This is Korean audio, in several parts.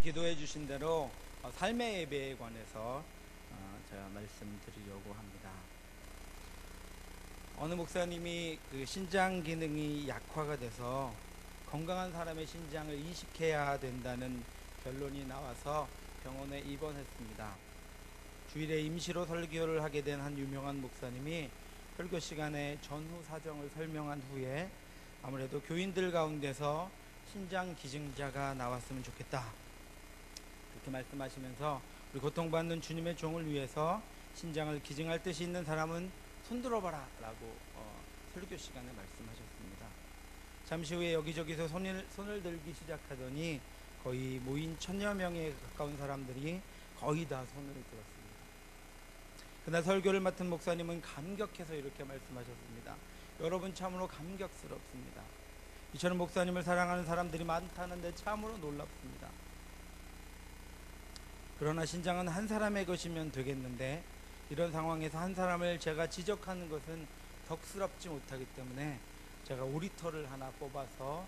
기도해 주신 대로 삶의 예배에 관해서 제가 말씀드리려고 합니다. 어느 목사님이 그 신장 기능이 약화가 돼서 건강한 사람의 신장을 이식해야 된다는 결론이 나와서 병원에 입원했습니다. 주일에 임시로 설교를 하게 된 한 유명한 목사님이 설교 시간에 전후 사정을 설명한 후에 아무래도 교인들 가운데서 신장 기증자가 나왔으면 좋겠다, 그렇게 말씀하시면서 우리 고통받는 주님의 종을 위해서 신장을 기증할 뜻이 있는 사람은 손들어봐라 라고 설교 시간에 말씀하셨습니다. 잠시 후에 여기저기서 손을 들기 시작하더니 거의 모인 1000여 명에 가까운 사람들이 거의 다 손을 들었습니다. 그날 설교를 맡은 목사님은 감격해서 이렇게 말씀하셨습니다. 여러분, 참으로 감격스럽습니다. 이처럼 목사님을 사랑하는 사람들이 많다는데 참으로 놀랍습니다. 그러나 신장은 한 사람의 것이면 되겠는데 이런 상황에서 한 사람을 제가 지적하는 것은 덕스럽지 못하기 때문에 제가 오리털을 하나 뽑아서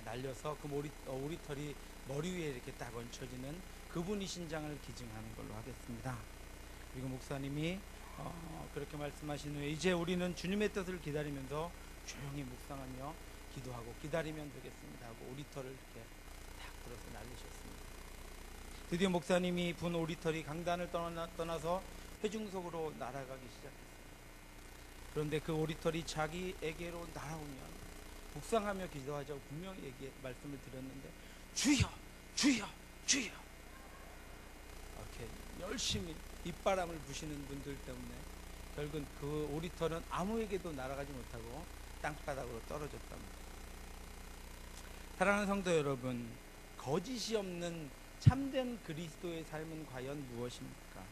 날려서 그 오리털이 머리 위에 이렇게 딱 얹혀지는 그분이 신장을 기증하는 걸로 하겠습니다. 그리고 목사님이 그렇게 말씀하신 후에 이제 우리는 주님의 뜻을 기다리면서 조용히 묵상하며 기도하고 기다리면 되겠습니다 하고 오리털을 이렇게 딱 불어서 날리셨습니다. 드디어 목사님이 분 오리털이 강단을 떠나서 회중석으로 날아가기 시작했어요. 그런데 그 오리털이 자기에게로 날아오면 묵상하며 기도하자고 분명히 말씀을 드렸는데 주여 주여 주여 이렇게 열심히 입바람을 부시는 분들 때문에 결국은 그 오리털은 아무에게도 날아가지 못하고 땅바닥으로 떨어졌답니다. 사랑하는 성도 여러분, 거짓이 없는 참된 그리스도의 삶은 과연 무엇입니까?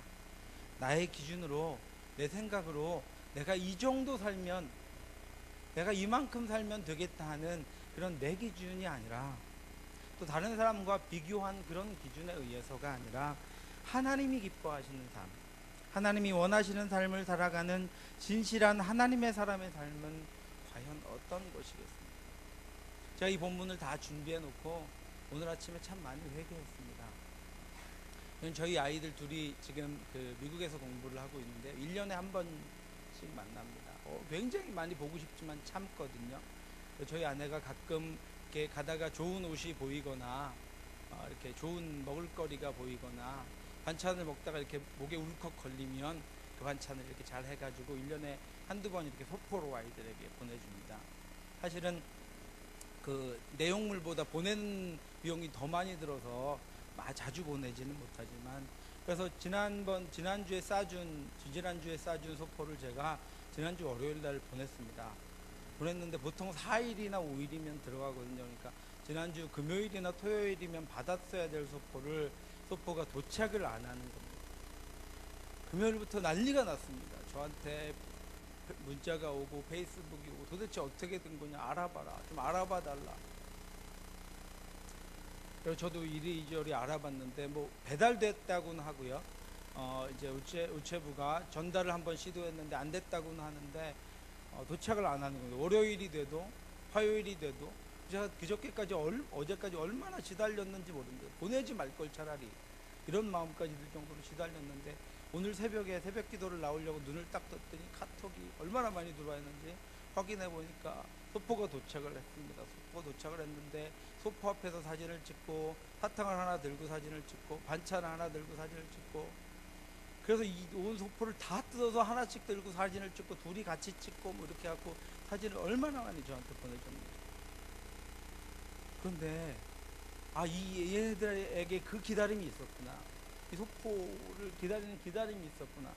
나의 기준으로, 내 생각으로 내가 이 정도 살면, 내가 이만큼 살면 되겠다 하는 그런 내 기준이 아니라, 또 다른 사람과 비교한 그런 기준에 의해서가 아니라 하나님이 기뻐하시는 삶, 하나님이 원하시는 삶을 살아가는 진실한 하나님의 사람의 삶은 과연 어떤 것이겠습니까? 제가 이 본문을 다 준비해 놓고 오늘 아침에 참 많이 회개했습니다. 저희 아이들 둘이 지금 미국에서 공부를 하고 있는데 1년에 한 번씩 만납니다. 굉장히 많이 보고 싶지만 참거든요. 저희 아내가 가끔 이렇게 가다가 좋은 옷이 보이거나 이렇게 좋은 먹을거리가 보이거나 반찬을 먹다가 이렇게 목에 울컥 걸리면 그 반찬을 이렇게 잘 해가지고 1년에 한두 번 이렇게 소포로 아이들에게 보내줍니다. 사실은 그 내용물보다 보내는 비용이 더 많이 들어서 자주 보내지는 못하지만, 그래서 지난주에 싸준 소포를 제가 지난주 월요일 날 보냈는데 보통 4일이나 5일이면 들어가거든요. 그러니까 지난주 금요일이나 토요일이면 받았어야 될 소포가 도착을 안 하는 겁니다. 금요일부터 난리가 났습니다. 저한테 문자가 오고 페이스북이 오고 도대체 어떻게 된 거냐, 알아봐라, 좀 알아봐 달라. 그래서 저도 이리저리 알아봤는데 배달됐다고는 하고요. 이제 우체부가 전달을 한번 시도했는데 안 됐다고는 하는데 도착을 안 하는 거예요. 월요일이 돼도 화요일이 돼도. 제가 그저께까지 어제까지 얼마나 시달렸는지 모르는데 보내지 말 걸 차라리, 이런 마음까지 들 정도로 시달렸는데 오늘 새벽에 새벽 기도를 나오려고 눈을 딱 떴더니 카톡이 얼마나 많이 들어와 있는지 확인해 보니까 소포가 도착을 했습니다. 소포 도착을 했는데 소포 앞에서 사진을 찍고 사탕을 하나 들고 사진을 찍고 반찬을 하나 들고 사진을 찍고, 그래서 이 온 소포를 다 뜯어서 하나씩 들고 사진을 찍고 둘이 같이 찍고 이렇게 하고 사진을 얼마나 많이 저한테 보내줬는지. 그런데 이 얘네들에게 그 기다림이 있었구나, 이 소포를 기다리는 기다림이 있었구나.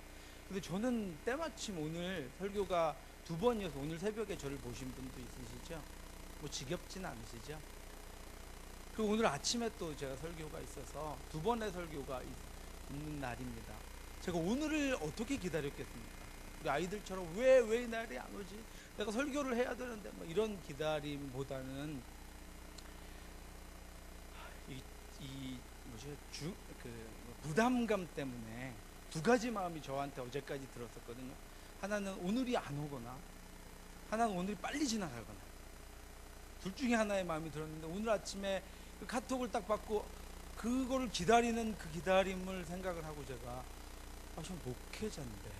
근데 저는 때마침 오늘 설교가 2번이어서 오늘 새벽에 저를 보신 분도 있으시죠? 지겹진 않으시죠? 그리고 오늘 아침에 또 제가 설교가 있어서 2번의 설교가 있는 날입니다. 제가 오늘을 어떻게 기다렸겠습니까? 우리 아이들처럼 왜 이 날이 안 오지? 내가 설교를 해야 되는데 이런 기다림보다는 부담감 때문에 두 가지 마음이 저한테 어제까지 들었었거든요. 하나는 오늘이 안 오거나, 하나는 오늘이 빨리 지나가거나, 둘 중에 하나의 마음이 들었는데 오늘 아침에 그 카톡을 딱 받고 그걸 기다리는 그 기다림을 생각을 하고 제가 저 목회자인데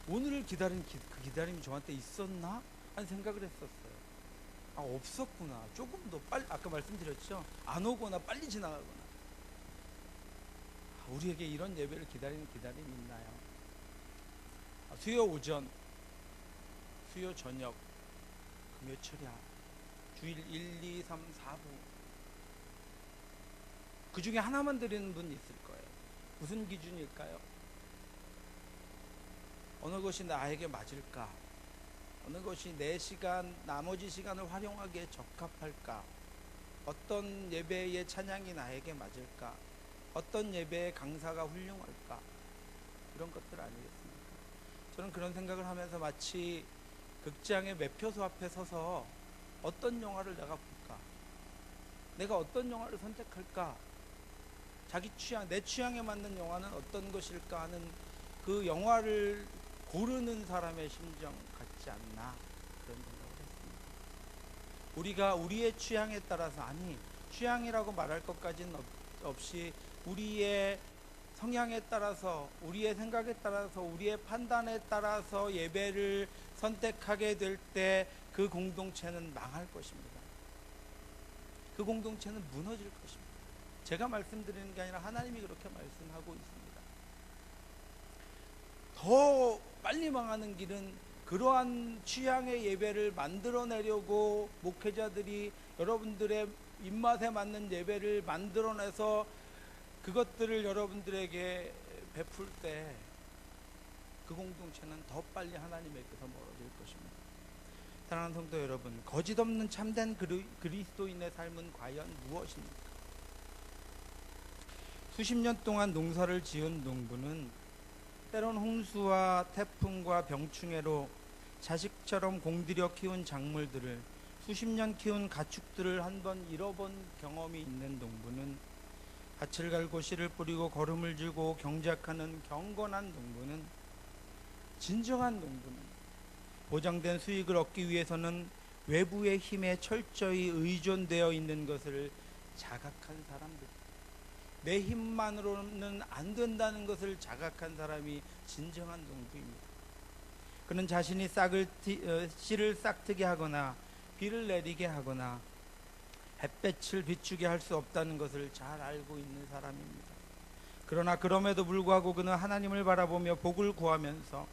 오늘을 기다린 그 기다림이 저한테 있었나? 하는 생각을 했었어요. 없었구나. 조금 더 빨리, 아까 말씀드렸죠? 안 오거나 빨리 지나가거나. 우리에게 이런 예배를 기다리는 기다림이 있나요? 수요 오전, 수요 저녁, 그 몇 철이야? 주일 1, 2, 3, 4부. 그 중에 하나만 드리는 분 있을 거예요. 무슨 기준일까요? 어느 것이 나에게 맞을까? 어느 것이 내 시간, 나머지 시간을 활용하기에 적합할까? 어떤 예배의 찬양이 나에게 맞을까? 어떤 예배의 강사가 훌륭할까? 이런 것들 아니겠습니까? 저는 그런 생각을 하면서 마치 극장의 매표소 앞에 서서 어떤 영화를 내가 볼까? 내가 어떤 영화를 선택할까? 자기 취향, 내 취향에 맞는 영화는 어떤 것일까 하는 그 영화를 고르는 사람의 심정 같지 않나 그런 생각을 했습니다. 우리가 우리의 취향에 따라서, 아니 취향이라고 말할 것까지는 없이 우리의 성향에 따라서, 우리의 생각에 따라서, 우리의 판단에 따라서 예배를 선택하게 될 때 그 공동체는 망할 것입니다. 그 공동체는 무너질 것입니다. 제가 말씀드리는 게 아니라 하나님이 그렇게 말씀하고 있습니다. 더 빨리 망하는 길은 그러한 취향의 예배를 만들어내려고 목회자들이 여러분들의 입맛에 맞는 예배를 만들어내서 그것들을 여러분들에게 베풀 때 그 공동체는 더 빨리 하나님에게서 멀어질 것입니다. 사랑하는 성도 여러분, 거짓 없는 참된 그리스도인의 삶은 과연 무엇입니까? 수십 년 동안 농사를 지은 농부는 때론 홍수와 태풍과 병충해로 자식처럼 공들여 키운 작물들을, 수십 년 키운 가축들을 한 번 잃어본 경험이 있는 농부는, 밭을 갈고 씨를 뿌리고 거름을 주고 경작하는 경건한 농부는, 진정한 농부는 보장된 수익을 얻기 위해서는 외부의 힘에 철저히 의존되어 있는 것을 자각한 사람들, 내 힘만으로는 안 된다는 것을 자각한 사람이 진정한 농부입니다. 그는 자신이 씨를 싹트게 하거나 비를 내리게 하거나 햇볕을 비추게 할 수 없다는 것을 잘 알고 있는 사람입니다. 그러나 그럼에도 불구하고 그는 하나님을 바라보며 복을 구하면서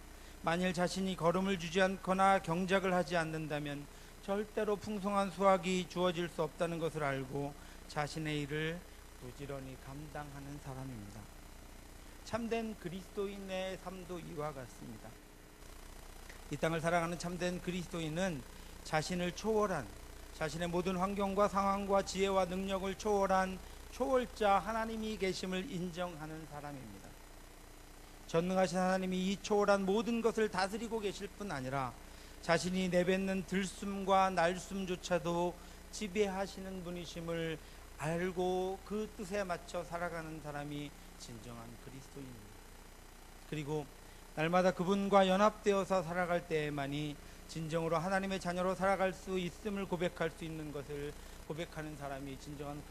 만일 자신이 거름을 주지 않거나 경작을 하지 않는다면 절대로 풍성한 수확이 주어질 수 없다는 것을 알고 자신의 일을 부지런히 감당하는 사람입니다. 참된 그리스도인의 삶도 이와 같습니다. 이 땅을 살아가는 참된 그리스도인은 자신을 초월한, 자신의 모든 환경과 상황과 지혜와 능력을 초월한 초월자 하나님이 계심을 인정하는 사람입니다. 전능하신 하나님이 이 초월한 모든 것을 다스리고 계실 뿐 아니라 자신이 내뱉는 들숨과 날숨조차도 지배하시는 분이심을 알고 그 뜻에 맞춰 살아가는 사람이 진정한 그리스도인입니다. 그리고 날마다 그분과 연합되어서 살아갈 때에만이 진정으로 하나님의 자녀로 살아갈 수 있음을 고백할 수 있는 것을 고백하는 사람이 진정한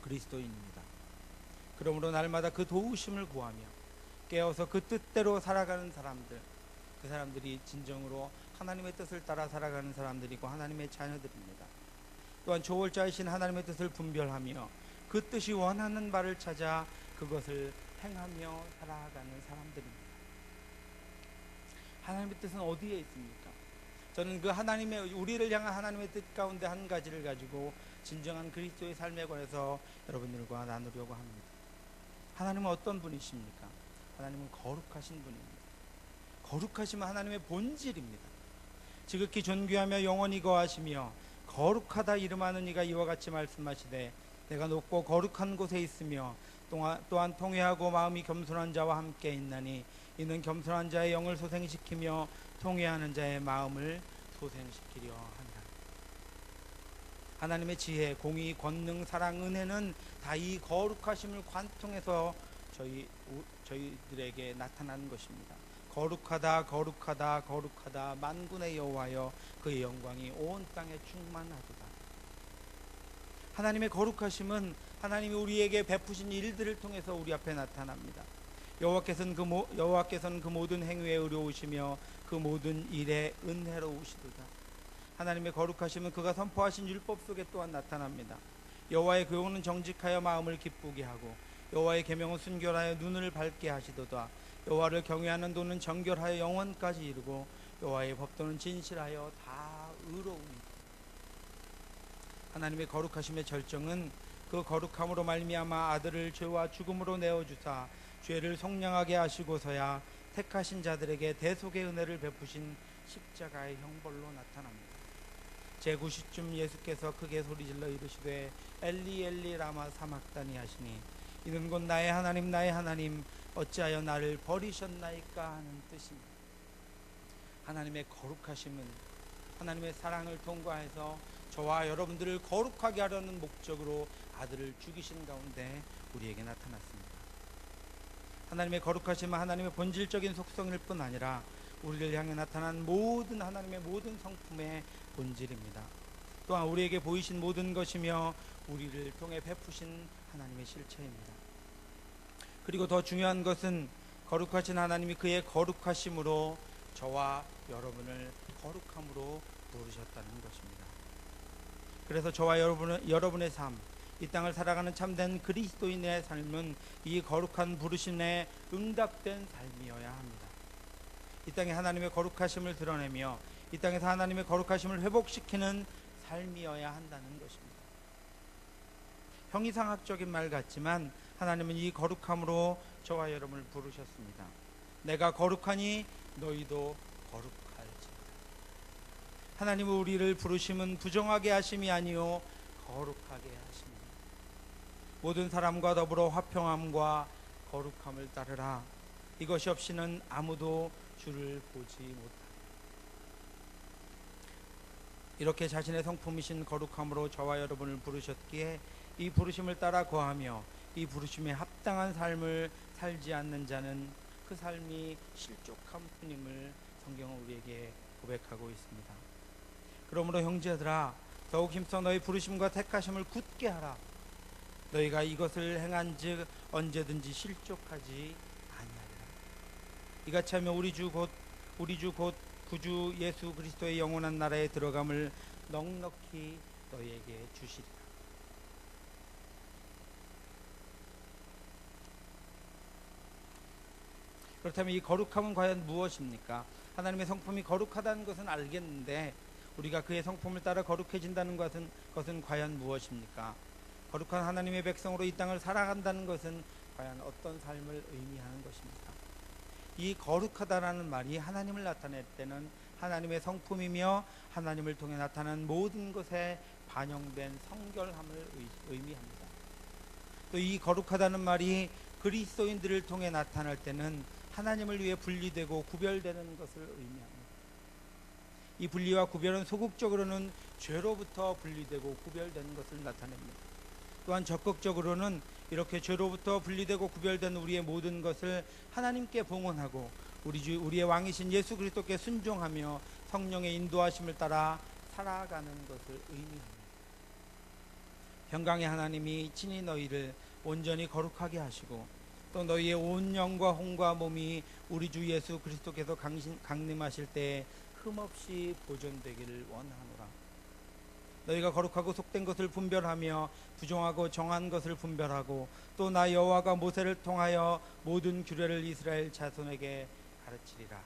그리스도인입니다. 그러므로 날마다 그 도우심을 구하며 깨어서 그 뜻대로 살아가는 사람들, 그 사람들이 진정으로 하나님의 뜻을 따라 살아가는 사람들이고 하나님의 자녀들입니다. 또한 초월자이신 하나님의 뜻을 분별하며 그 뜻이 원하는 바를 찾아 그것을 행하며 살아가는 사람들입니다. 하나님의 뜻은 어디에 있습니까? 저는 그 하나님의, 우리를 향한 하나님의 뜻 가운데 한 가지를 가지고 진정한 그리스도의 삶에 관해서 여러분들과 나누려고 합니다. 하나님은 어떤 분이십니까? 하나님은 거룩하신 분입니다. 거룩하시면 하나님의 본질입니다. 지극히 존귀하며 영원히 거하시며 거룩하다 이름하는 이가 이와 같이 말씀하시되 내가 높고 거룩한 곳에 있으며 또한 통회하고 마음이 겸손한 자와 함께 있나니 이는 겸손한 자의 영을 소생시키며 통회하는 자의 마음을 소생시키려 한다. 하나님의 지혜, 공의, 권능, 사랑, 은혜는 다 이 거룩하심을 관통해서 저희들에게 나타나는 것입니다. 거룩하다 거룩하다 거룩하다 만군의 여호와여 그의 영광이 온 땅에 충만하도다. 하나님의 거룩하심은 하나님이 우리에게 베푸신 일들을 통해서 우리 앞에 나타납니다. 여호와께서는 그 모든 행위에 의로우시며 그 모든 일에 은혜로우시도다. 하나님의 거룩하심은 그가 선포하신 율법 속에 또한 나타납니다. 여호와의 교훈은 정직하여 마음을 기쁘게 하고 여호와의 계명은 순결하여 눈을 밝게 하시도다. 여호와를 경외하는 도는 정결하여 영원까지 이르고 여호와의 법도는 진실하여 다 의로우니. 하나님의 거룩하심의 절정은 그 거룩함으로 말미암아 아들을 죄와 죽음으로 내어주사 죄를 속량하게 하시고서야 택하신 자들에게 대속의 은혜를 베푸신 십자가의 형벌로 나타납니다. 제9시쯤 예수께서 크게 소리질러 이르시되 엘리 엘리 라마 사막다니 하시니 이는 곧 나의 하나님 어찌하여 나를 버리셨나이까 하는 뜻입니다. 하나님의 거룩하심은 하나님의 사랑을 통과해서 저와 여러분들을 거룩하게 하려는 목적으로 아들을 죽이신 가운데 우리에게 나타났습니다. 하나님의 거룩하심은 하나님의 본질적인 속성일 뿐 아니라 우리를 향해 나타난 모든 하나님의 모든 성품의 본질입니다. 또한 우리에게 보이신 모든 것이며 우리를 통해 베푸신 하나님의 실체입니다. 그리고 더 중요한 것은 거룩하신 하나님이 그의 거룩하심으로 저와 여러분을 거룩함으로 부르셨다는 것입니다. 그래서 저와 여러분의 삶, 이 땅을 살아가는 참된 그리스도인의 삶은 이 거룩한 부르심에 응답된 삶이어야 합니다. 이 땅에 하나님의 거룩하심을 드러내며 이 땅에서 하나님의 거룩하심을 회복시키는 삶이어야 한다는 것입니다. 형이상학적인 말 같지만 하나님은 이 거룩함으로 저와 여러분을 부르셨습니다. 내가 거룩하니 너희도 거룩할지어다. 하나님은 우리를 부르심은 부정하게 하심이 아니요 거룩하게 하심입니다. 모든 사람과 더불어 화평함과 거룩함을 따르라. 이것이 없이는 아무도 주를 보지 못하리라. 이렇게 자신의 성품이신 거룩함으로 저와 여러분을 부르셨기에 이 부르심을 따라 거하며 이 부르심에 합당한 삶을 살지 않는 자는 그 삶이 실족한 뿐임을 성경은 우리에게 고백하고 있습니다. 그러므로 형제들아 더욱 힘써 너희 부르심과 택하심을 굳게 하라. 너희가 이것을 행한즉 언제든지 실족하지 아니하리라. 이같이 하며 우리 주 곧 구주 예수 그리스도의 영원한 나라에 들어감을 넉넉히 너희에게 주시리라. 그렇다면 이 거룩함은 과연 무엇입니까? 하나님의 성품이 거룩하다는 것은 알겠는데 우리가 그의 성품을 따라 거룩해진다는 것은 과연 무엇입니까? 거룩한 하나님의 백성으로 이 땅을 살아간다는 것은 과연 어떤 삶을 의미하는 것입니까? 이 거룩하다라는 말이 하나님을 나타낼 때는 하나님의 성품이며 하나님을 통해 나타난 모든 것에 반영된 성결함을 의미합니다. 또 이 거룩하다는 말이 그리스도인들을 통해 나타날 때는 하나님을 위해 분리되고 구별되는 것을 의미합니다. 이 분리와 구별은 소극적으로는 죄로부터 분리되고 구별되는 것을 나타냅니다. 또한 적극적으로는 이렇게 죄로부터 분리되고 구별된 우리의 모든 것을 하나님께 봉헌하고 우리의 왕이신 예수 그리스도께 순종하며 성령의 인도하심을 따라 살아가는 것을 의미합니다. 평강의 하나님이 친히 너희를 온전히 거룩하게 하시고 또 너희의 온 영과 혼과 몸이 우리 주 예수 그리스도께서 강림하실 때에 흠없이 보존되기를 원하노라. 너희가 거룩하고 속된 것을 분별하며 부정하고 정한 것을 분별하고 또 나 여호와가 모세를 통하여 모든 규례를 이스라엘 자손에게 가르치리라.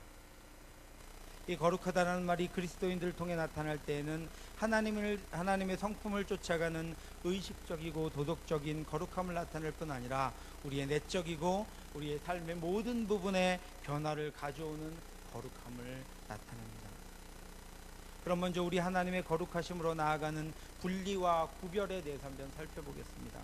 이 거룩하다는 말이 그리스도인들을 통해 나타날 때에는 하나님의 성품을 쫓아가는 의식적이고 도덕적인 거룩함을 나타낼 뿐 아니라 우리의 내적이고 우리의 삶의 모든 부분에 변화를 가져오는 거룩함을 나타냅니다. 그럼 먼저 우리 하나님의 거룩하심으로 나아가는 분리와 구별에 대해서 한번 살펴보겠습니다.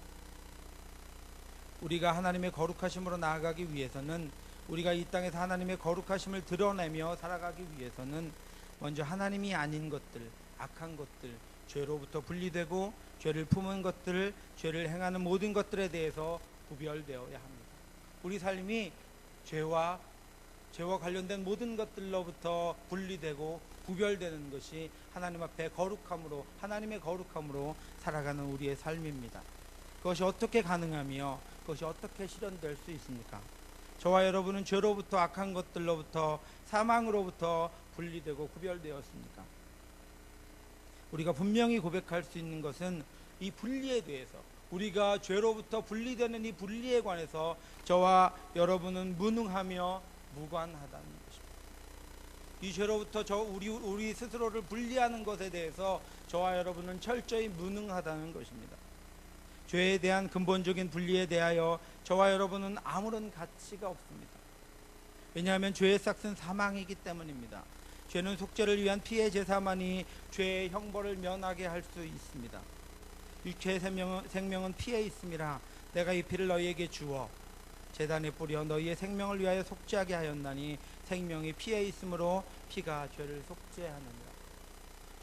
우리가 하나님의 거룩하심으로 나아가기 위해서는 우리가 이 땅에서 하나님의 거룩하심을 드러내며 살아가기 위해서는 먼저 하나님이 아닌 것들, 악한 것들, 죄로부터 분리되고 죄를 품은 것들, 죄를 행하는 모든 것들에 대해서 구별되어야 합니다. 우리 삶이 죄와 관련된 모든 것들로부터 분리되고 구별되는 것이 하나님 앞에 하나님의 거룩함으로 살아가는 우리의 삶입니다. 그것이 어떻게 가능하며 그것이 어떻게 실현될 수 있습니까? 저와 여러분은 죄로부터, 악한 것들로부터, 사망으로부터 분리되고 구별되었습니까? 우리가 분명히 고백할 수 있는 것은 이 분리에 대해서, 우리가 죄로부터 분리되는 이 분리에 관해서 저와 여러분은 무능하며 무관하다는 것입니다. 이 죄로부터 우리 스스로를 분리하는 것에 대해서 저와 여러분은 철저히 무능하다는 것입니다. 죄에 대한 근본적인 분리에 대하여 저와 여러분은 아무런 가치가 없습니다. 왜냐하면 죄의 삭은 사망이기 때문입니다. 죄는 속죄를 위한 피해 제사만이 죄의 형벌을 면하게 할 수 있습니다. 육체의 생명은 피에 있음이라 내가 이 피를 너희에게 주어 제단에 뿌려 너희의 생명을 위하여 속죄하게 하였나니 생명이 피에 있으므로 피가 죄를 속죄하느니라.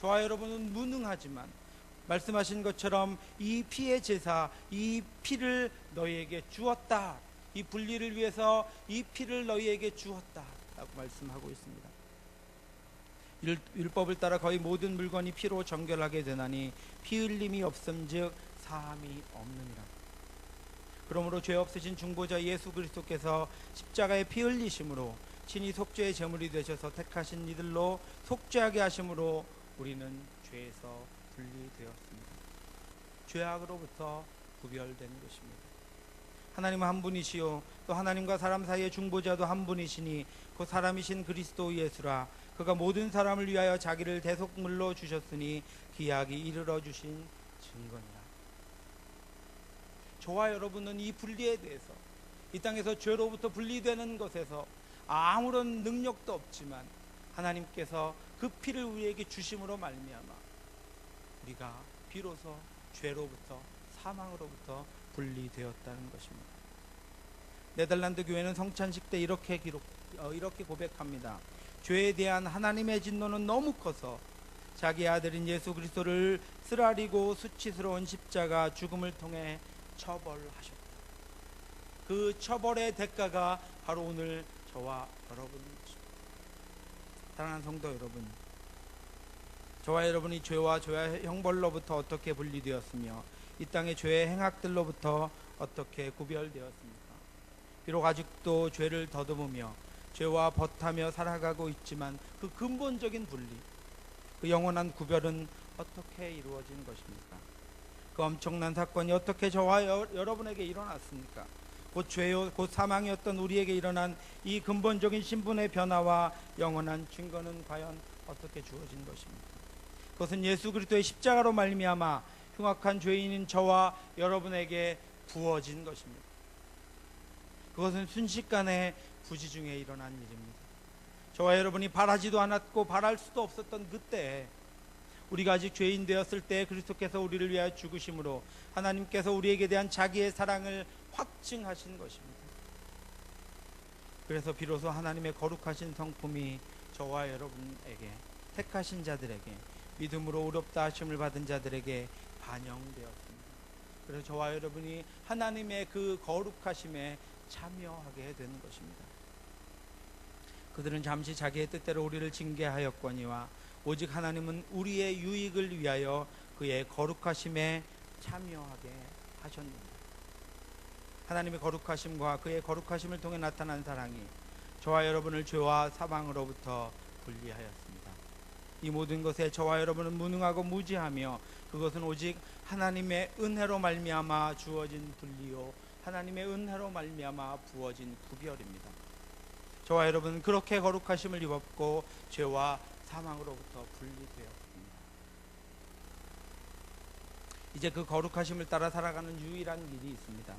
저와 여러분은 무능하지만 말씀하신 것처럼 이 피의 제사, 이 피를 너희에게 주었다, 이 분리를 위해서 이 피를 너희에게 주었다 라고 말씀하고 있습니다. 율법을 따라 거의 모든 물건이 피로 정결하게 되나니 피 흘림이 없음즉 사함이 없느니라. 그러므로 죄 없으신 중보자 예수 그리스도께서 십자가에 피 흘리심으로 친히 속죄의 제물이 되셔서 택하신 이들로 속죄하게 하심으로 우리는 죄에서 분리되었습니다. 죄악으로부터 구별된 것입니다. 하나님은 한 분이시요 또 하나님과 사람 사이의 중보자도 한 분이시니 그 사람이신 그리스도 예수라. 그가 모든 사람을 위하여 자기를 대속물로 주셨으니 기약이 이르러 주신 증거니라. 저와 여러분은 이 분리에 대해서, 이 땅에서 죄로부터 분리되는 것에서 아무런 능력도 없지만 하나님께서 그 피를 우리에게 주심으로 말미암아 우리가 비로소 죄로부터, 사망으로부터 분리되었다는 것입니다. 네덜란드 교회는 성찬식 때 이렇게 고백합니다. 죄에 대한 하나님의 진노는 너무 커서 자기 아들인 예수 그리스도를 쓰라리고 수치스러운 십자가 죽음을 통해 처벌하셨다. 그 처벌의 대가가 바로 오늘 저와 여러분입니다. 사랑하는 성도 여러분, 저와 여러분이 죄와 형벌로부터 어떻게 분리되었으며 이 땅의 죄의 행악들로부터 어떻게 구별되었습니까? 비록 아직도 죄를 더듬으며 죄와 벗하며 살아가고 있지만 그 근본적인 분리, 그 영원한 구별은 어떻게 이루어진 것입니까? 그 엄청난 사건이 어떻게 저와 여러분에게 일어났습니까? 곧 죄요, 곧 사망이었던 우리에게 일어난 이 근본적인 신분의 변화와 영원한 증거는 과연 어떻게 주어진 것입니까? 그것은 예수 그리스도의 십자가로 말미암아 흉악한 죄인인 저와 여러분에게 부어진 것입니다. 그것은 순식간에 부지 중에 일어난 일입니다. 저와 여러분이 바라지도 않았고 바랄 수도 없었던 그때, 우리가 아직 죄인 되었을 때 그리스도께서 우리를 위하여 죽으심으로 하나님께서 우리에게 대한 자기의 사랑을 확증하신 것입니다. 그래서 비로소 하나님의 거룩하신 성품이 저와 여러분에게, 택하신 자들에게, 믿음으로 의롭다 하심을 받은 자들에게 반영되었습니다. 그래서 저와 여러분이 하나님의 그 거룩하심에 참여하게 되는 것입니다. 그들은 잠시 자기의 뜻대로 우리를 징계하였거니와 오직 하나님은 우리의 유익을 위하여 그의 거룩하심에 참여하게 하셨느니라. 하나님의 거룩하심과 그의 거룩하심을 통해 나타난 사랑이 저와 여러분을 죄와 사망으로부터 분리하였습니다. 이 모든 것에 저와 여러분은 무능하고 무지하며 그것은 오직 하나님의 은혜로 말미암아 주어진 분리요 하나님의 은혜로 말미암아 부어진 구별입니다. 저와 여러분은 그렇게 거룩하심을 입었고 죄와 사망으로부터 분리되었습니다. 이제 그 거룩하심을 따라 살아가는 유일한 길이 있습니다.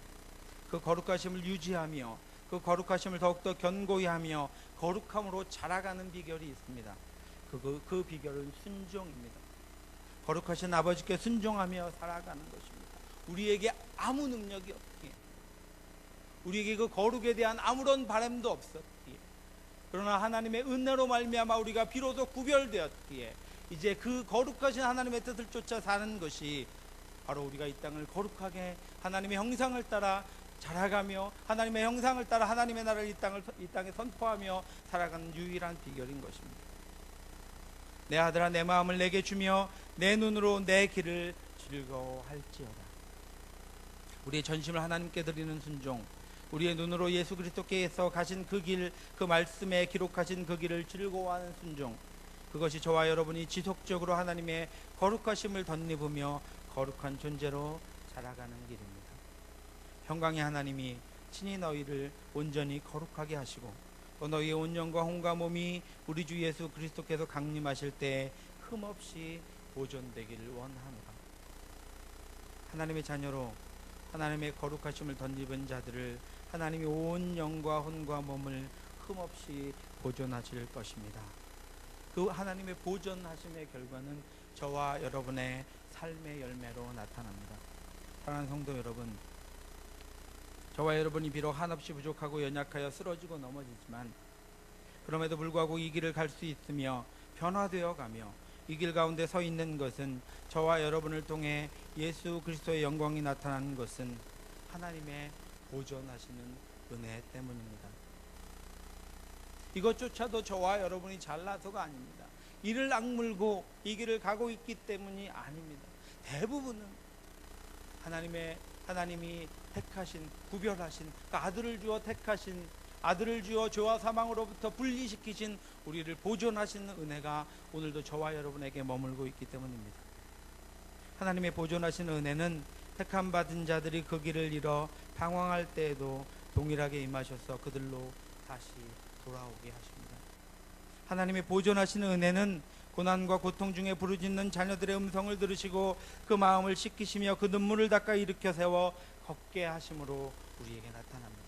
그 거룩하심을 유지하며 그 거룩하심을 더욱더 견고히 하며 거룩함으로 자라가는 비결이 있습니다. 그 비결은 순종입니다. 거룩하신 아버지께 순종하며 살아가는 것입니다. 우리에게 아무 능력이 없기에, 우리에게 그 거룩에 대한 아무런 바람도 없었기에, 그러나 하나님의 은혜로 말미암아 우리가 비로소 구별되었기에 이제 그 거룩하신 하나님의 뜻을 쫓아 사는 것이 바로 우리가 이 땅을 거룩하게 하나님의 형상을 따라 자라가며 하나님의 형상을 따라 하나님의 나라를 이 땅에 선포하며 살아가는 유일한 비결인 것입니다. 내 아들아 내 마음을 내게 주며 내 눈으로 내 길을 즐거워할지어다. 우리의 전심을 하나님께 드리는 순종, 우리의 눈으로 예수 그리스도께서 가신 그 길, 그 말씀에 기록하신 그 길을 즐거워하는 순종, 그것이 저와 여러분이 지속적으로 하나님의 거룩하심을 덧입으며 거룩한 존재로 살아가는 길입니다. 평강의 하나님이 친히 너희를 온전히 거룩하게 하시고 또 너희의 온 영과 혼과 몸이 우리 주 예수 그리스도께서 강림하실 때에 흠없이 보존되기를 원하노라. 하나님의 자녀로 하나님의 거룩하심을 덧입은 자들을 하나님이 온 영과 혼과 몸을 흠없이 보존하실 것입니다. 그 하나님의 보존하심의 결과는 저와 여러분의 삶의 열매로 나타납니다. 사랑하는 성도 여러분, 저와 여러분이 비록 한없이 부족하고 연약하여 쓰러지고 넘어지지만 그럼에도 불구하고 이 길을 갈 수 있으며 변화되어 가며 이 길 가운데 서 있는 것은 저와 여러분을 통해 예수 그리스도의 영광이 나타나는 것은 하나님의 보존하시는 은혜 때문입니다. 이것조차도 저와 여러분이 잘나서가 아닙니다. 이를 악물고 이 길을 가고 있기 때문이 아닙니다. 대부분은 하나님이 택하신, 구별하신, 그 아들을 주어 택하신, 아들을 주어 죄와 사망으로부터 분리시키신 우리를 보존하시는 은혜가 오늘도 저와 여러분에게 머물고 있기 때문입니다. 하나님의 보존하시는 은혜는 택함 받은 자들이 그 길을 잃어 방황할 때에도 동일하게 임하셔서 그들로 다시 돌아오게 하십니다. 하나님의 보존하시는 은혜는 고난과 고통 중에 부르짖는 자녀들의 음성을 들으시고 그 마음을 씻기시며 그 눈물을 닦아 일으켜 세워 걷게 하심으로 우리에게 나타납니다.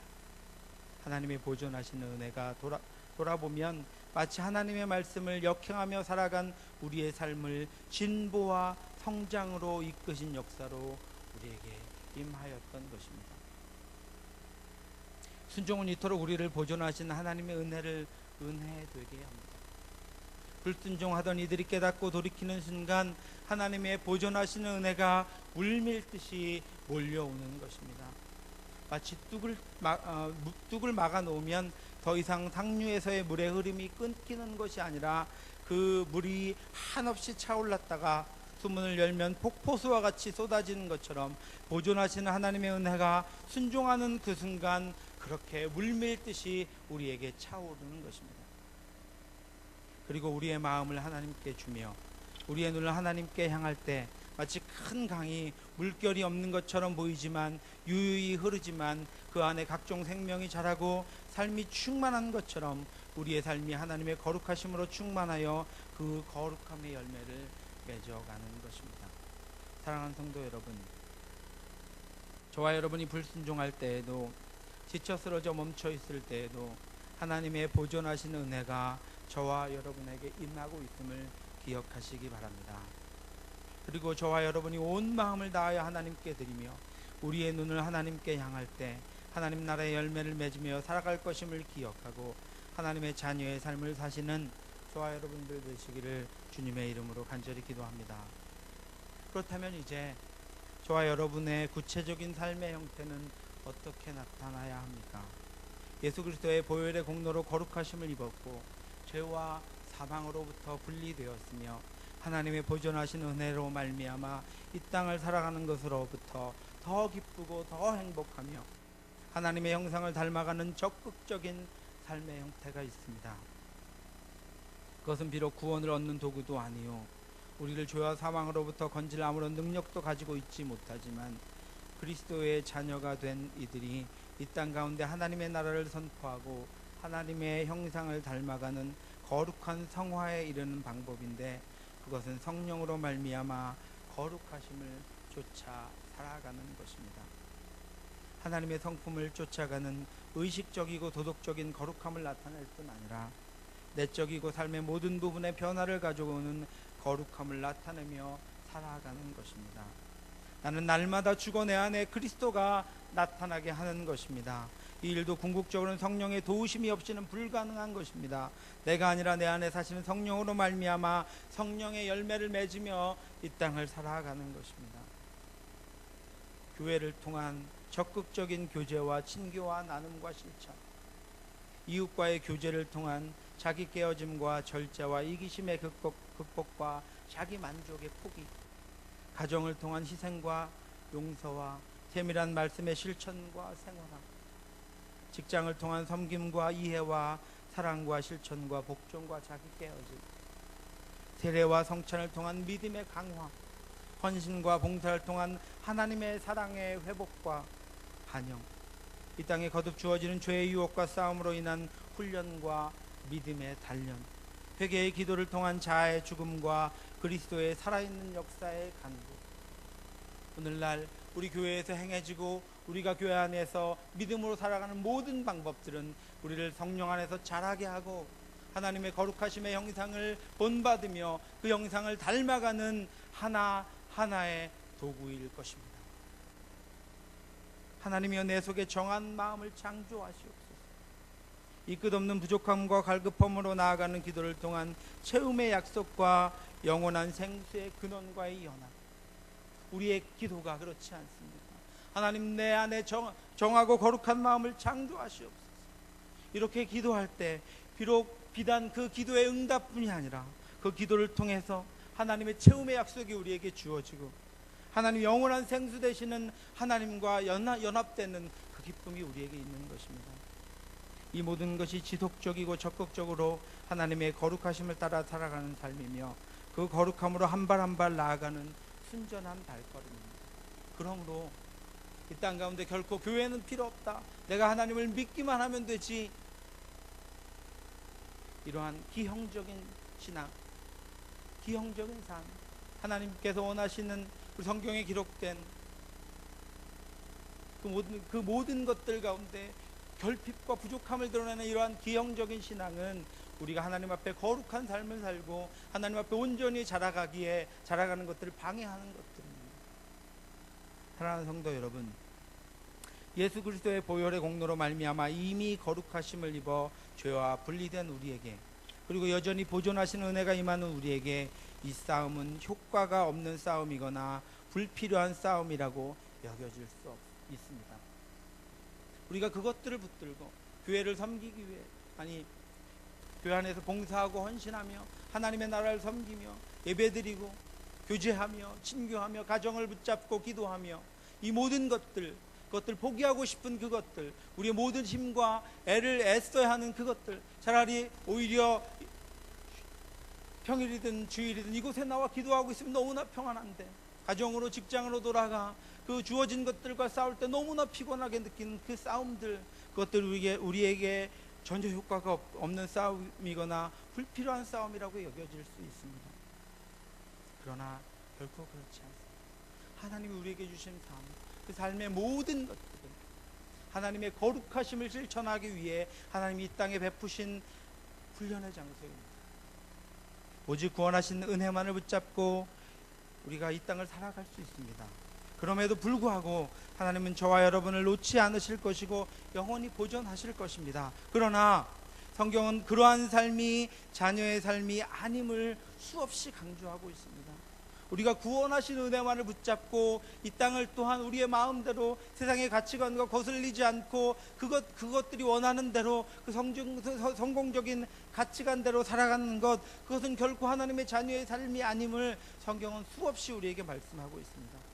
하나님의 보존하시는 은혜가 돌아보면 마치 하나님의 말씀을 역행하며 살아간 우리의 삶을 진보와 성장으로 이끄신 역사로 우리에게 임하였던 것입니다. 순종은 이토록 우리를 보존하신 하나님의 은혜를 은혜되게 합니다. 불순종하던 이들이 깨닫고 돌이키는 순간 하나님의 보존하시는 은혜가 물밀듯이 몰려오는 것입니다. 마치 뚝을 막아 놓으면 더 이상 상류에서의 물의 흐름이 끊기는 것이 아니라 그 물이 한없이 차올랐다가 수문을 열면 폭포수와 같이 쏟아지는 것처럼 보존하시는 하나님의 은혜가 순종하는 그 순간 그렇게 물밀듯이 우리에게 차오르는 것입니다. 그리고 우리의 마음을 하나님께 주며 우리의 눈을 하나님께 향할 때 마치 큰 강이 물결이 없는 것처럼 보이지만 유유히 흐르지만 그 안에 각종 생명이 자라고 삶이 충만한 것처럼 우리의 삶이 하나님의 거룩하심으로 충만하여 그 거룩함의 열매를 맺어가는 것입니다. 사랑하는 성도 여러분, 저와 여러분이 불순종할 때에도 지쳐 쓰러져 멈춰 있을 때에도 하나님의 보존하시는 은혜가 저와 여러분에게 임하고 있음을 기억하시기 바랍니다. 그리고 저와 여러분이 온 마음을 다하여 하나님께 드리며 우리의 눈을 하나님께 향할 때 하나님 나라의 열매를 맺으며 살아갈 것임을 기억하고 하나님의 자녀의 삶을 사시는 저와 여러분들 되시기를 주님의 이름으로 간절히 기도합니다. 그렇다면 이제 저와 여러분의 구체적인 삶의 형태는 어떻게 나타나야 합니까? 예수 그리스도의 보혈의 공로로 거룩하심을 입었고 죄와 사망으로부터 분리되었으며 하나님의 보존하신 은혜로 말미암아 이 땅을 살아가는 것으로부터 더 기쁘고 더 행복하며 하나님의 형상을 닮아가는 적극적인 삶의 형태가 있습니다. 그것은 비록 구원을 얻는 도구도 아니요 우리를 죄와 사망으로부터 건질 아무런 능력도 가지고 있지 못하지만 그리스도의 자녀가 된 이들이 이 땅 가운데 하나님의 나라를 선포하고 하나님의 형상을 닮아가는 거룩한 성화에 이르는 방법인데 그것은 성령으로 말미암아 거룩하심을 쫓아 살아가는 것입니다. 하나님의 성품을 쫓아가는 의식적이고 도덕적인 거룩함을 나타낼 뿐 아니라 내적이고 삶의 모든 부분에 변화를 가져오는 거룩함을 나타내며 살아가는 것입니다. 나는 날마다 죽어 내 안에 그리스도가 나타나게 하는 것입니다. 이 일도 궁극적으로는 성령의 도우심이 없이는 불가능한 것입니다. 내가 아니라 내 안에 사시는 성령으로 말미암아 성령의 열매를 맺으며 이 땅을 살아가는 것입니다. 교회를 통한 적극적인 교제와 친교와 나눔과 실천, 이웃과의 교제를 통한 자기 깨어짐과 절제와 이기심의 극복과 자기 만족의 포기, 가정을 통한 희생과 용서와 세밀한 말씀의 실천과 생활함, 직장을 통한 섬김과 이해와 사랑과 실천과 복종과 자기 깨어짐, 세례와 성찬을 통한 믿음의 강화, 헌신과 봉사를 통한 하나님의 사랑의 회복과 반영, 이 땅에 거듭 주어지는 죄의 유혹과 싸움으로 인한 훈련과 믿음의 단련, 회개의 기도를 통한 자아의 죽음과 그리스도의 살아있는 역사의 간구. 오늘날 우리 교회에서 행해지고 우리가 교회 안에서 믿음으로 살아가는 모든 방법들은 우리를 성령 안에서 자라게 하고 하나님의 거룩하심의 형상을 본받으며 그 형상을 닮아가는 하나하나의 도구일 것입니다. 하나님이여 내 속에 정한 마음을 창조하시옵소서. 이 끝없는 부족함과 갈급함으로 나아가는 기도를 통한 체험의 약속과 영원한 생수의 근원과의 연합. 우리의 기도가 그렇지 않습니까? 하나님 내 안에 정하고 거룩한 마음을 창조하시옵소서. 이렇게 기도할 때 비록 비단 그 기도의 응답뿐이 아니라 그 기도를 통해서 하나님의 체험의 약속이 우리에게 주어지고 하나님 영원한 생수 되시는 하나님과 연합되는 그 기쁨이 우리에게 있는 것입니다. 이 모든 것이 지속적이고 적극적으로 하나님의 거룩하심을 따라 살아가는 삶이며 그 거룩함으로 한 발 한 발 나아가는 순전한 발걸음입니다. 그러므로 이 땅 가운데 결코 교회는 필요 없다, 내가 하나님을 믿기만 하면 되지, 이러한 기형적인 신앙, 기형적인 삶, 하나님께서 원하시는 우리 성경에 기록된 그 모든 것들 가운데 결핍과 부족함을 드러내는 이러한 기형적인 신앙은 우리가 하나님 앞에 거룩한 삶을 살고 하나님 앞에 온전히 자라가는 것들을 방해하는 것들입니다. 사랑하는 성도 여러분, 예수 그리스도의 보혈의 공로로 말미암아 이미 거룩하심을 입어 죄와 분리된 우리에게, 그리고 여전히 보존하시는 은혜가 임하는 우리에게 이 싸움은 효과가 없는 싸움이거나 불필요한 싸움이라고 여겨질 수 있습니다. 우리가 그것들을 붙들고 교회를 섬기기 위해, 교회 안에서 봉사하고 헌신하며 하나님의 나라를 섬기며 예배드리고 교제하며 친교하며 가정을 붙잡고 기도하며 이 모든 것들 포기하고 싶은 그것들, 우리의 모든 힘과 애를 애써야 하는 그것들, 차라리 오히려 평일이든 주일이든 이곳에 나와 기도하고 있으면 너무나 평안한데 가정으로 직장으로 돌아가 그 주어진 것들과 싸울 때 너무나 피곤하게 느끼는 그 싸움들, 그것들 우리에게 전혀 효과가 없는 싸움이거나 불필요한 싸움이라고 여겨질 수 있습니다. 그러나 결코 그렇지 않습니다. 하나님이 우리에게 주신 삶, 그 삶의 모든 것들은 하나님의 거룩하심을 실천하기 위해 하나님이 이 땅에 베푸신 훈련의 장소입니다. 오직 구원하신 은혜만을 붙잡고 우리가 이 땅을 살아갈 수 있습니다. 그럼에도 불구하고 하나님은 저와 여러분을 놓지 않으실 것이고 영원히 보존하실 것입니다. 그러나 성경은 그러한 삶이 자녀의 삶이 아님을 수없이 강조하고 있습니다. 우리가 구원하신 은혜만을 붙잡고 이 땅을 또한 우리의 마음대로 세상의 가치관과 거슬리지 않고 그것들이 원하는 대로 그 성공적인 가치관대로 살아가는 것, 그것은 결코 하나님의 자녀의 삶이 아님을 성경은 수없이 우리에게 말씀하고 있습니다.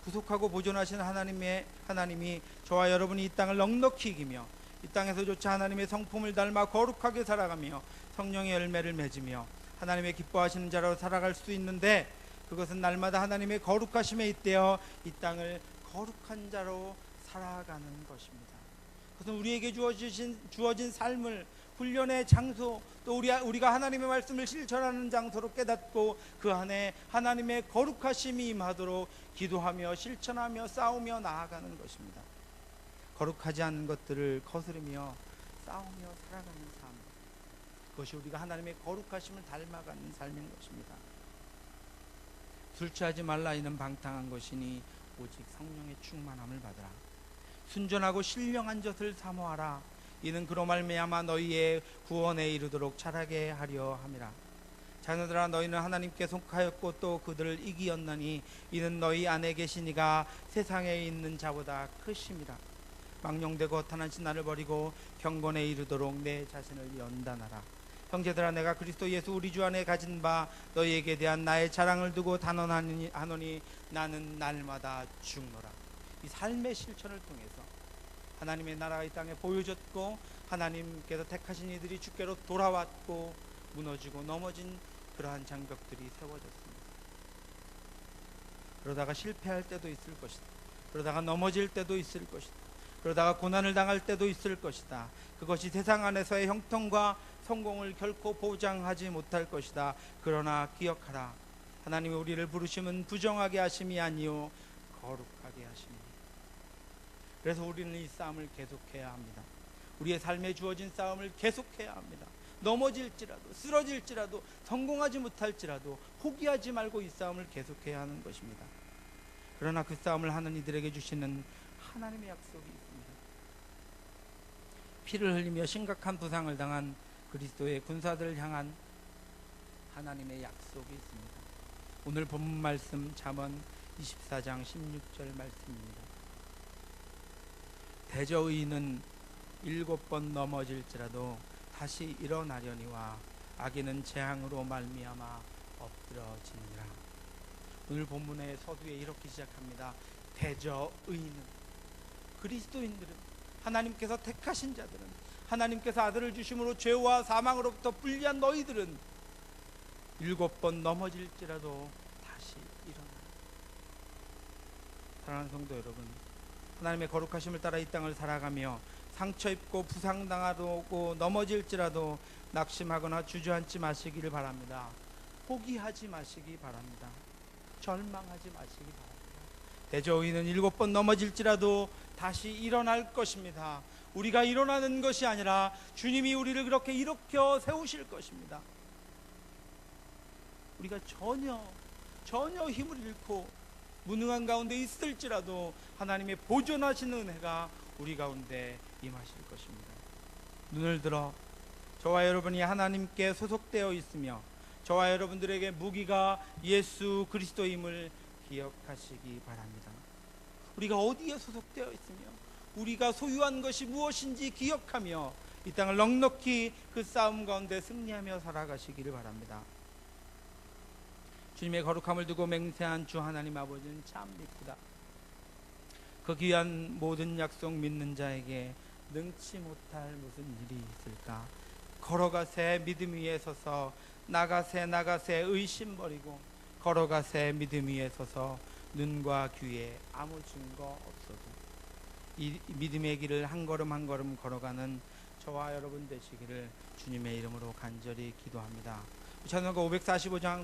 구속하고 보존하신 하나님이 저와 여러분이 이 땅을 넉넉히 이기며 이 땅에서조차 하나님의 성품을 닮아 거룩하게 살아가며 성령의 열매를 맺으며 하나님의 기뻐하시는 자로 살아갈 수 있는데, 그것은 날마다 하나님의 거룩하심에 잇대어 이 땅을 거룩한 자로 살아가는 것입니다. 그것은 우리에게 주어진 삶을 훈련의 장소, 또 우리가 하나님의 말씀을 실천하는 장소로 깨닫고 그 안에 하나님의 거룩하심이 임하도록 기도하며 실천하며 싸우며 나아가는 것입니다. 거룩하지 않은 것들을 거스르며 싸우며 살아가는 삶, 그것이 우리가 하나님의 거룩하심을 닮아가는 삶인 것입니다. 술 취하지 말라 이는 방탕한 것이니 오직 성령의 충만함을 받으라. 순전하고 신령한 젖을 사모하라. 이는 그로 말미암아 너희의 구원에 이르도록 자라게 하려 함이라. 자녀들아, 너희는 하나님께 속하였고 또 그들을 이기었나니 이는 너희 안에 계신 이가 세상에 있는 자보다 크심이라. 망령되고 허탄한 신나를 버리고 경건에 이르도록 내 자신을 연단하라. 형제들아, 내가 그리스도 예수 우리 주 안에 가진 바 너희에게 대한 나의 자랑을 두고 단언하노니 나는 날마다 죽노라. 이 삶의 실천을 통해서 하나님의 나라가 이 땅에 보여졌고 하나님께서 택하신 이들이 주께로 돌아왔고 무너지고 넘어진 그러한 장벽들이 세워졌습니다. 그러다가 실패할 때도 있을 것이다. 그러다가 넘어질 때도 있을 것이다. 그러다가 고난을 당할 때도 있을 것이다. 그것이 세상 안에서의 형통과 성공을 결코 보장하지 못할 것이다. 그러나 기억하라. 하나님이 우리를 부르심은 부정하게 하심이 아니요 거룩하게 하심이니. 그래서 우리는 이 싸움을 계속해야 합니다. 우리의 삶에 주어진 싸움을 계속해야 합니다. 넘어질지라도 쓰러질지라도 성공하지 못할지라도 포기하지 말고 이 싸움을 계속해야 하는 것입니다. 그러나 그 싸움을 하는 이들에게 주시는 하나님의 약속이 있습니다. 피를 흘리며 심각한 부상을 당한 그리스도의 군사들을 향한 하나님의 약속이 있습니다. 오늘 본문 말씀 잠언 24장 16절 말씀입니다. 대저의인은 7번 넘어질지라도 다시 일어나려니와 악인은 재앙으로 말미암아 엎드러지느니라. 오늘 본문의 서두에 이렇게 시작합니다. 대저의인은, 그리스도인들은, 하나님께서 택하신 자들은, 하나님께서 아들을 주심으로 죄와 사망으로부터 분리한 너희들은 7번 넘어질지라도 다시 일어나. 사랑하는 성도 여러분, 하나님의 거룩하심을 따라 이 땅을 살아가며 상처 입고 부상당하고 넘어질지라도 낙심하거나 주저앉지 마시기를 바랍니다. 포기하지 마시기 바랍니다. 절망하지 마시기 바랍니다. 대저의인은 7번 넘어질지라도 다시 일어날 것입니다. 우리가 일어나는 것이 아니라 주님이 우리를 그렇게 일으켜 세우실 것입니다. 우리가 전혀 힘을 잃고 무능한 가운데 있을지라도 하나님의 보존하시는 은혜가 우리 가운데 임하실 것입니다. 눈을 들어 저와 여러분이 하나님께 소속되어 있으며 저와 여러분들에게 무기가 예수 그리스도임을 기억하시기 바랍니다. 우리가 어디에 소속되어 있으며 우리가 소유한 것이 무엇인지 기억하며 이 땅을 넉넉히 그 싸움 가운데 승리하며 살아가시기를 바랍니다. 주님의 거룩함을 두고 맹세한 주 하나님 아버지는 참 믿구다. 그 귀한 모든 약속 믿는 자에게 능치 못할 무슨 일이 있을까? 걸어가세 믿음 위에 서서 나가세 의심 버리고 걸어가세 믿음 위에 서서 눈과 귀에 아무 증거 없어도 이 믿음의 길을 한 걸음 한 걸음 걸어가는 저와 여러분 되시기를 주님의 이름으로 간절히 기도합니다. 찬송가 545장